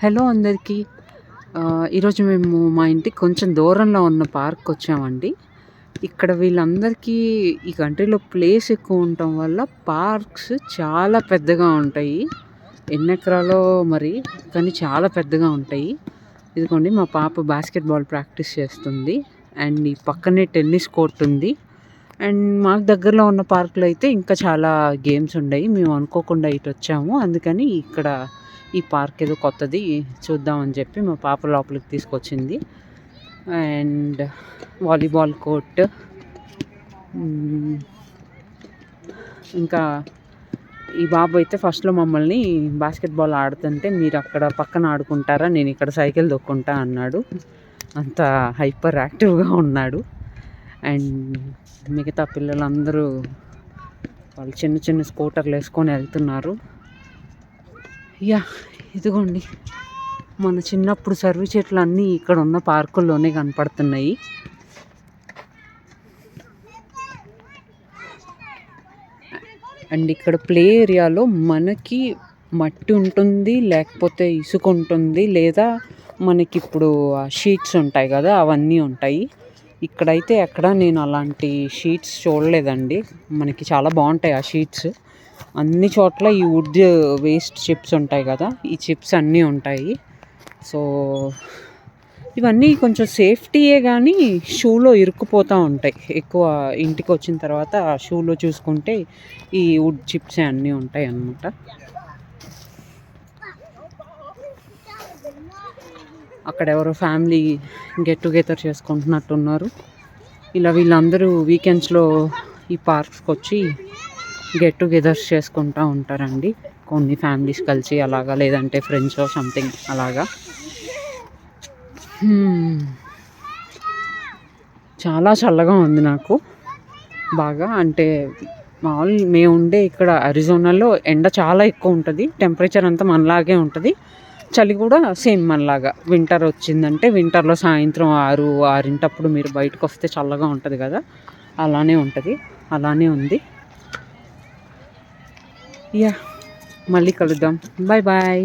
Hello అందరికీ. ఈరోజు మేము మా ఇంటికి కొంచెం దూరంలో ఉన్న పార్క్‌కొచ్చామండి. ఇక్కడ వీళ్ళందరికీ ఈ కంట్రీలో ప్లేస్ ఎక్కువ ఉండటం వల్ల పార్క్స్ చాలా పెద్దగా ఉంటాయి. ఎన్ని ఎకరాలో మరి, కానీ చాలా పెద్దగా ఉంటాయి. ఇదిగోండి మా పాప బాస్కెట్‌బాల్ ప్రాక్టీస్ చేస్తుంది. అండ్ ఈ పక్కనే టెన్నిస్ కోర్ట్ ఉంది. అండ్ మాకు దగ్గరలో ఉన్న పార్క్‌లో అయితే ఇంకా చాలా గేమ్స్ ఉన్నాయి. మేము అనుకోకుండా ఇటొచ్చాము. అందుకని ఇక్కడ ఈ పార్క్ ఏదో కొత్తది చూద్దామని చెప్పి మా పాప లోపలికి తీసుకొచ్చింది. అండ్ వాలీబాల్ కోర్ట్, ఇంకా ఈ బాబు అయితే ఫస్ట్‌లో మమ్మల్ని బాస్కెట్‌బాల్ ఆడుతుంటే మీరు అక్కడ పక్కన ఆడుకుంటారా, నేను ఇక్కడ సైకిల్ తొక్కుంటా అన్నాడు. అంత హైపర్ యాక్టివ్‌గా ఉన్నాడు. అండ్ మిగతా పిల్లలందరూ వాళ్ళు చిన్న చిన్న స్కూటర్లు వేసుకొని వెళ్తున్నారు. ఇదిగోండి మన చిన్నప్పుడు సర్వి చెట్లు అన్నీ ఇక్కడ ఉన్న పార్కుల్లోనే కనపడుతున్నాయి. అండ్ ఇక్కడ ప్లే ఏరియాలో మనకి మట్టి ఉంటుంది, లేకపోతే ఇసుక ఉంటుంది, లేదా మనకి ఇప్పుడు షీట్స్ ఉంటాయి కదా, అవన్నీ ఉంటాయి. ఇక్కడైతే ఎక్కడ నేను అలాంటి షీట్స్ చూడలేదండి. మనకి చాలా బాగుంటాయి ఆ షీట్స్. అన్ని చోట్ల ఈ వుడ్ వేస్ట్ చిప్స్ ఉంటాయి కదా, ఈ చిప్స్ అన్నీ ఉంటాయి. సో ఇవన్నీ కొంచెం సేఫ్టీయే కానీ షూలో ఇరుక్కుపోతూ ఉంటాయి. ఎక్కువ ఇంటికి వచ్చిన తర్వాత షూలో చూసుకుంటే ఈ వుడ్ చిప్స్ అన్నీ ఉంటాయి అన్నమాట. అక్కడ ఎవరో ఫ్యామిలీ గెట్ టుగెదర్ చేసుకుంటున్నట్టున్నారు. ఇలా వీళ్ళందరూ వీకెండ్స్లో ఈ పార్క్స్కి వచ్చి గెట్ టుగెదర్స్ చేసుకుంటూ ఉంటారండి. కొన్ని ఫ్యామిలీస్ కలిసి అలాగా, లేదంటే ఫ్రెండ్స్ సంథింగ్ అలాగా. చాలా చల్లగా ఉంది నాకు బాగా. అంటే మామూలు మేము ఉండే ఇక్కడ అరిజోనాలో ఎండ చాలా ఎక్కువ ఉంటుంది. టెంపరేచర్ అంతా మనలాగే ఉంటుంది. చలి కూడా సేమ్ మనలాగా. వింటర్ వచ్చిందంటే వింటర్లో సాయంత్రం 6 మీరు బయటకు వస్తే చల్లగా ఉంటుంది కదా, అలానే ఉంటుంది. అలానే ఉంది. మళ్ళీ కలుద్దాం. Bye bye.